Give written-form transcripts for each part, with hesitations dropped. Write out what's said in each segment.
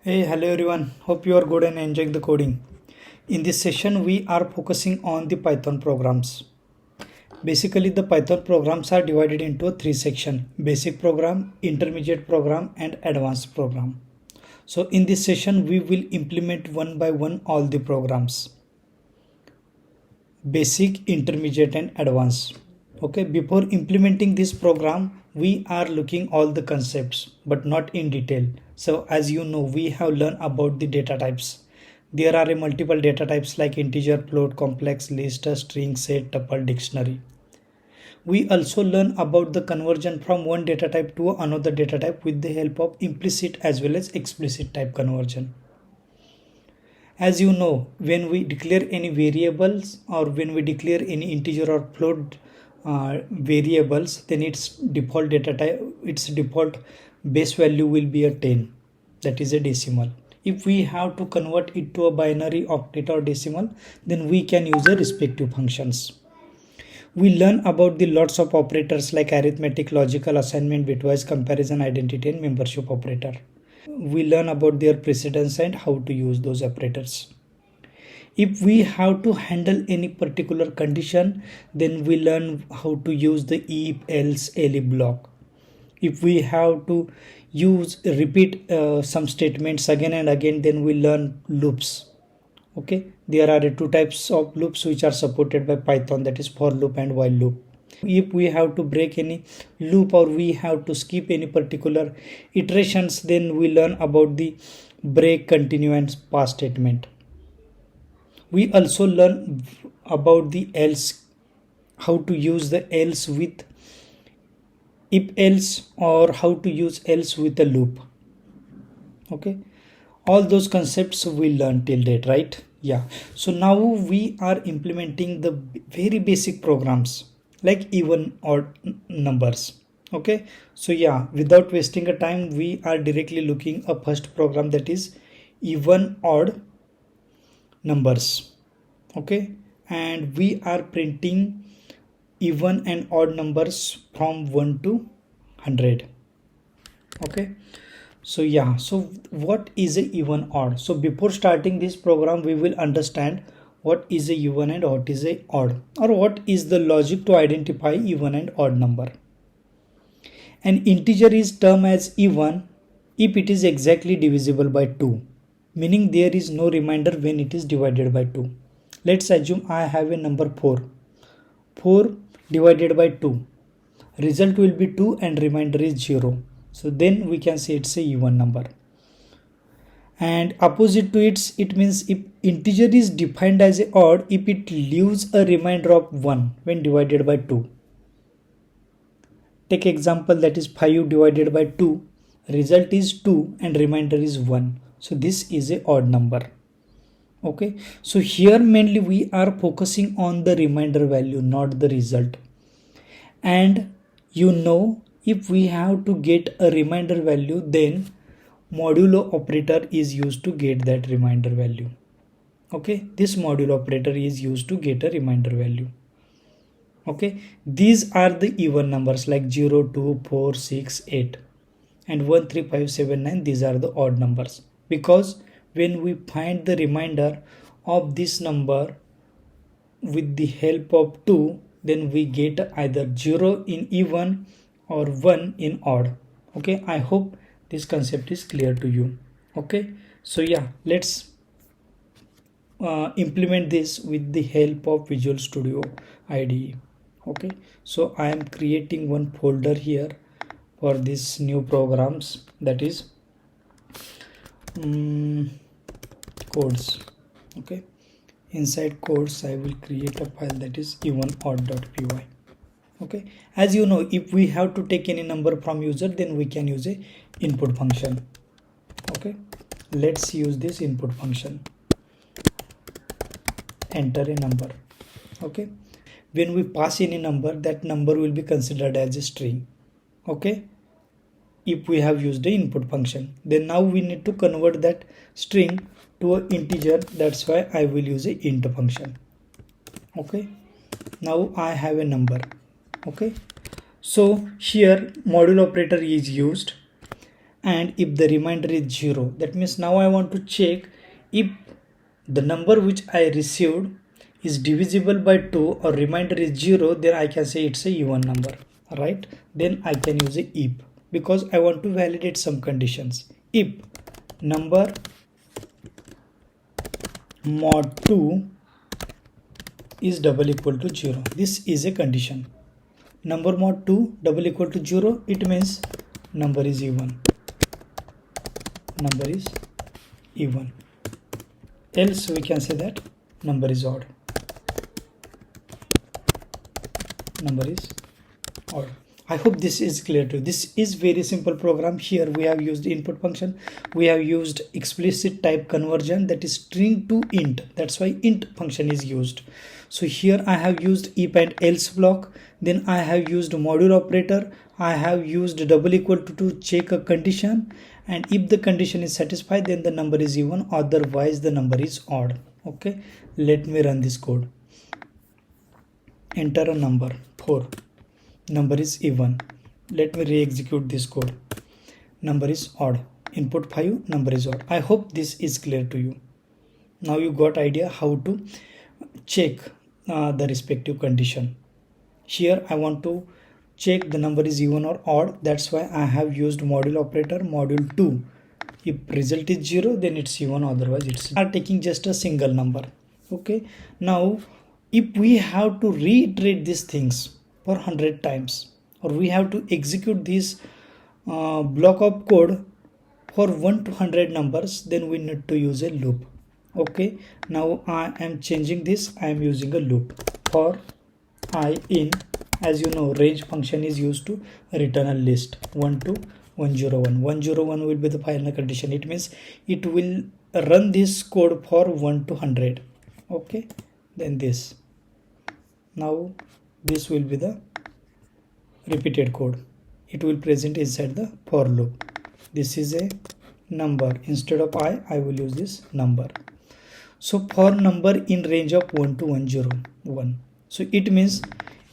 Hey, hello everyone. Hope you are good and enjoying the coding. In this session, we are focusing on the Python programs. Basically, the Python programs are divided into three sections: basic program, intermediate program, and advanced program. So in this session, we will implement one by one all the programs: basic, intermediate, and advanced. Okay, before implementing this program, we are looking all the concepts but not in detail. So as you know, we have learned about the data types. There are a multiple data types like integer, float, complex, list, string, set, tuple, dictionary. We also learn about the conversion from one data type to another data type with the help of implicit as well as explicit type conversion. As you know, when we declare any variables or when we declare any integer or float variables, then its default data type, its default base value will be a 10, that is a decimal. If we have to convert it to a binary, octet, or decimal, then we can use the respective functions. We learn about the lots of operators like arithmetic, logical, assignment, bitwise, comparison, identity, and membership operator. We learn about their precedence and how to use those operators. If we have to handle any particular condition, then we learn how to use the if, else, elif block. If we have to repeat some statements again and again, then we learn loops. Okay, there are two types of loops which are supported by Python, that is for loop and while loop. If we have to break any loop or we have to skip any particular iterations, then we learn about the break, continue, and pass statement. We also learn about the else, how to use the else with if else, or how to use else with a loop. Okay, all those concepts we learned till date, right? Yeah, so now we are implementing the very basic programs like even odd numbers. Okay, so yeah, without wasting a time, we are directly looking a first program, that is even odd numbers. Okay, and we are printing even and odd numbers from 1 to 100. Okay, so yeah, so what is a even odd? So before starting this program, we will understand what is a even and what is a odd, or what is the logic to identify even and odd number. An integer is termed as even if it is exactly divisible by 2, meaning there is no remainder when it is divided by 2. Let's assume I have a number 4. 4 divided by 2. Result will be 2 and remainder is 0. So then we can say it's a even number. And opposite to it means if integer is defined as a odd if it leaves a remainder of 1 when divided by 2. Take example, that is 5 divided by 2. Result is 2 and remainder is 1. So this is a odd number. Okay, so here mainly we are focusing on the remainder value, not the result. And you know, if we have to get a remainder value, then modulo operator is used to get that remainder value. Okay, this modulo operator is used to get a remainder value. Okay, these are the even numbers like 0, 2, 4, 6, 8 and 1, 3, 5, 7, 9. These are the odd numbers, because when we find the remainder of this number with the help of 2, then we get either 0 in even or 1 in odd. Okay, I hope this concept is clear to you. Okay, so yeah, let's implement this with the help of Visual Studio IDE. Okay, so I am creating one folder here for these new programs, that is codes. Okay, inside codes I will create a file that is even odd.py. Okay, as you know, if we have to take any number from user, then we can use a input function. Okay, let's use this input function. Enter a number. Okay, when we pass any number, that number will be considered as a string. Okay, if we have used the input function, then now we need to convert that string to an integer. That's why I will use a int function. Okay, now I have a number. Okay, so here modulo operator is used, and if the remainder is 0. That means now I want to check if the number which I received is divisible by 2 or remainder is 0, then I can say it's a even number, right? Then I can use a if, because I want to validate some conditions. If number mod 2 is double equal to 0, this is a condition. Number mod 2 double equal to 0, it means number is even. Number is even. Else we can say that number is odd. Number is odd. I hope this is clear to you. This is very simple program. Here we have used input function. We have used explicit type conversion, that is string to int. That's why int function is used. So here I have used if and else block. Then I have used module operator. I have used double equal to check a condition. And if the condition is satisfied, then the number is even, otherwise the number is odd. Okay, let me run this code. Enter a number 4, number is even. Let me re-execute this code. Number is odd. Input 5, number is odd. I hope this is clear to you. Now you got idea how to check the respective condition. Here I want to check the number is even or odd. That's why I have used module operator, module 2. If result is 0, then it's even, otherwise it's are taking just a single number. Okay, now if we have to reiterate these things for 100 times, or we have to execute this block of code for 1 to 100 numbers, then we need to use a loop. Okay, now I am changing this. I am using a loop for I in, as you know, range function is used to return a list 1 to 101. 101 will be the final condition. It means it will run this code for 1 to 100. Okay, then this. Now this will be the repeated code. It will present inside the for loop. This is a number. Instead of I will use this number. So for number in range of 1 to 101. So it means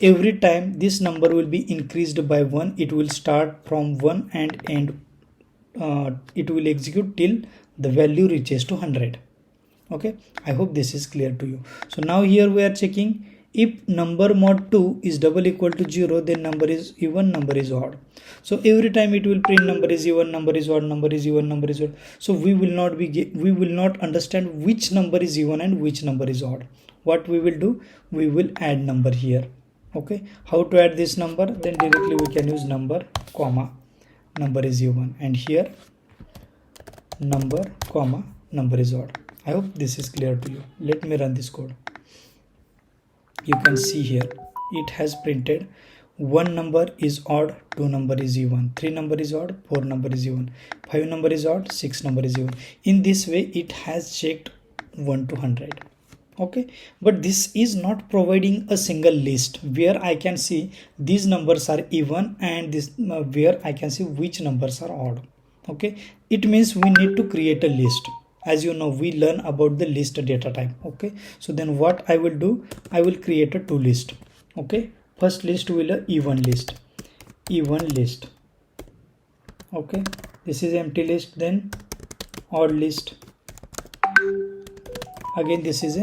every time this number will be increased by 1, it will start from 1 and end. It will execute till the value reaches to 100. Okay, I hope this is clear to you. So now here we are checking if number mod 2 is double equal to 0, then number is even, number is odd. So every time it will print number is even, number is odd, number is even, number is odd. So we will not understand which number is even and which number is odd. What we will do, we will add number here. Okay, how to add this number? Then directly we can use number comma number is even, and here number comma number is odd. I hope this is clear to you. Let me run this code. You can see here it has printed 1 number is odd, 2 number is even, 3 number is odd, 4 number is even, 5 number is odd, 6 number is even. In this way it has checked 1 to 100. Okay, but this is not providing a single list where I can see these numbers are even and this where I can see which numbers are odd. Okay, it means we need to create a list. As you know, we learn about the list data type. Okay, so then what I will do, I will create a 2 list. Okay, first list will be even list. Okay, this is empty list. Then odd list. Again this is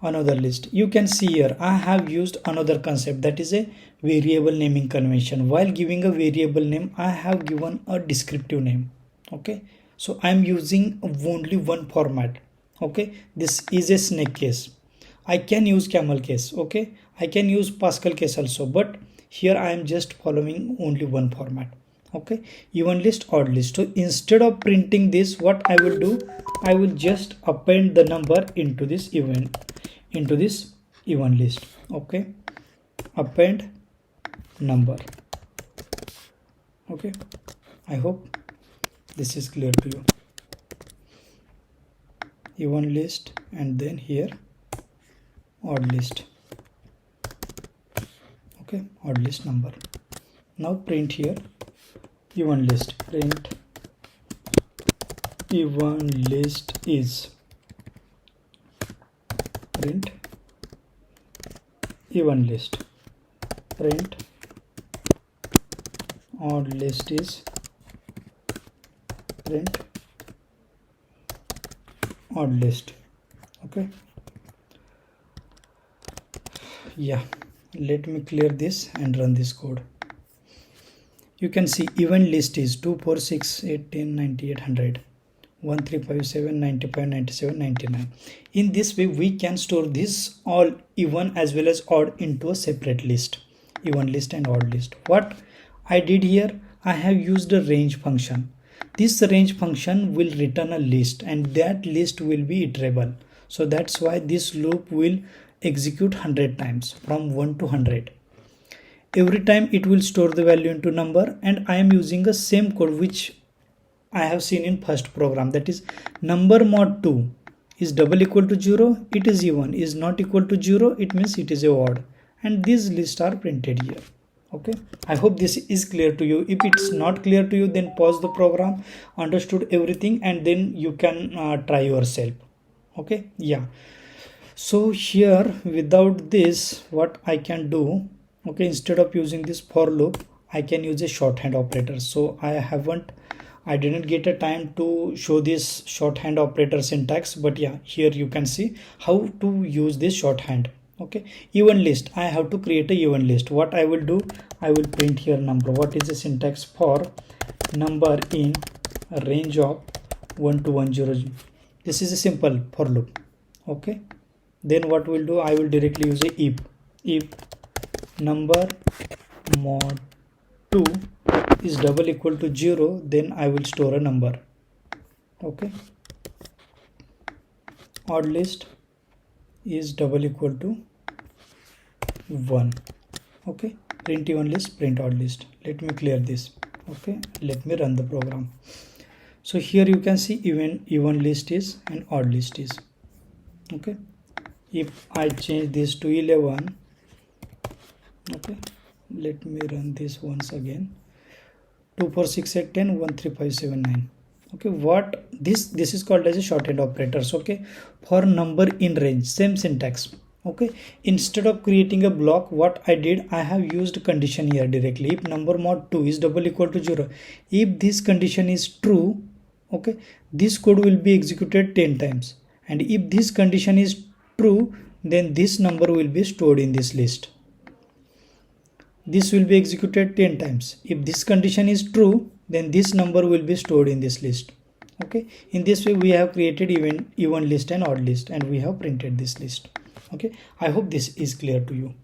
another list. You can see here I have used another concept, that is a variable naming convention. While giving a variable name, I have given a descriptive name. Okay, so I am using only one format. Okay, this is a snake case. I can use camel case. Okay, I can use Pascal case also, but here I am just following only one format. Okay, even list, odd list. So instead of printing this, what I will do, I will just append the number into this even list. Okay, append number. Okay, I hope this is clear to you. Even list, and then here odd list. Okay, odd list number. Now print here even list. Print even list is. Print even list. Print odd list is print odd list. Okay, yeah, let me clear this and run this code. You can see even list is 2 4 6 8 10 98 100 1 3 5 7 95 97 99. In this way we can store this all even as well as odd into a separate list, even list and odd list. What I did here, I have used a range function. This range function will return a list and that list will be iterable. So that's why this loop will execute 100 times from 1 to 100. Every time it will store the value into number, and I am using the same code which I have seen in first program, that is number mod 2 is double equal to 0, it is even, is not equal to 0, it means it is a odd, and these lists are printed here. Okay, I hope this is clear to you. If it's not clear to you, then pause the program, understood everything, and then you can try yourself. Okay, yeah. So here without this, what I can do, okay, instead of using this for loop, I can use a shorthand operator. So I didn't get a time to show this shorthand operator syntax, but yeah, here you can see how to use this shorthand. Okay, even list, I have to create a even list. What I will do, I will print here number. What is the syntax for number in a range of 1 to 100? This is a simple for loop. Okay, then what we'll do, I will directly use a if number mod 2 is double equal to 0, then I will store a number. Okay, odd list is double equal to 1. Okay, print even list, print odd list. Let me clear this. Okay, let me run the program. So here you can see even list is and odd list is. Okay, if I change this to 11, okay, let me run this once again. 2 4 6 8 10 1 3 5 7 9. Okay, what this is called as a shorthand operators. Okay, for number in range, same syntax. Okay, instead of creating a block, what I did, I have used condition here directly. If number mod 2 is double equal to 0, if this condition is true, okay, this code will be executed 10 times, and if this condition is true, then this number will be stored in this list. This will be executed 10 times. If this condition is true, then this number will be stored in this list. Okay, in this way we have created even list and odd list, and we have printed this list. Okay, I hope this is clear to you.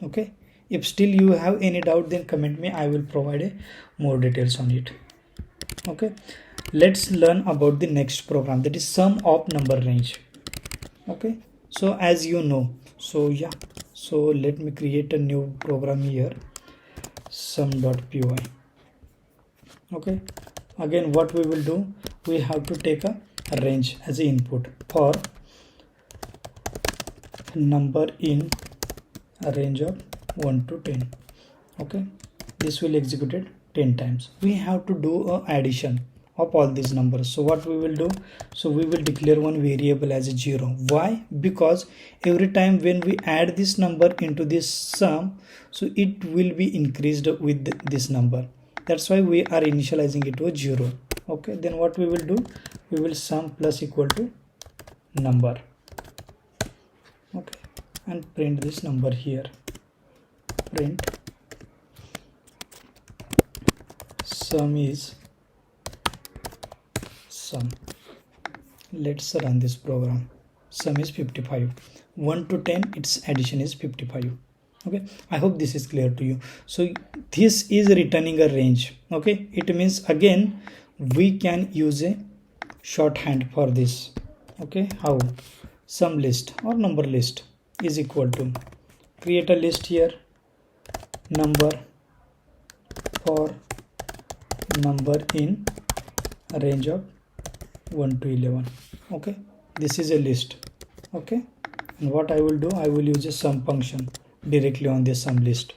Okay, if still you have any doubt, then comment me, I will provide more details on it. Okay, let's learn about the next program, that is sum of number range. Okay, so as you know, so yeah, so let me create a new program here, sum.py. Okay, again what we will do, we have to take a range as an input for number in a range of 1 to 10. Okay, this will execute it 10 times. We have to do a addition of all these numbers. So what we will do, so we will declare one variable as a 0. Why? Because every time when we add this number into this sum, so it will be increased with this number. That's why we are initializing it to a 0. Okay, then what we will do, we will sum plus equal to number. Okay, and print this number here. Print sum is sum. Let's run this program. Sum is 55. 1 to 10, its addition is 55. Okay, I hope this is clear to you. So this is returning a range. Okay, it means again we can use a shorthand for this. Okay, how? Sum list or number list is equal to, create a list here, number for number in a range of 1 to 11. Okay, this is a list. Okay, and what I will do, I will use a sum function directly on this sum list.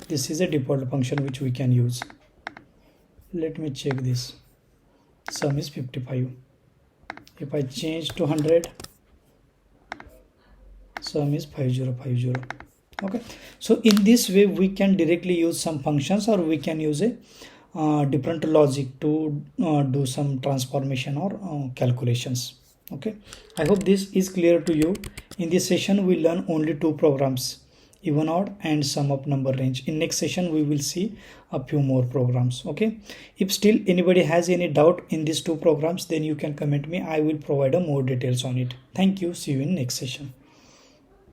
This is a default function which we can use. Let me check this. Sum is 55. If I change to 100, sum is 5050. Okay, so in this way we can directly use some functions, or we can use a different logic to do some transformation or calculations. Okay, I hope this is clear to you. In this session we learn only two programs, even odd and sum up number range. In next session we will see a few more programs. Okay, if still anybody has any doubt in these two programs, then you can comment me. I will provide more details on it. Thank you. See you in next session.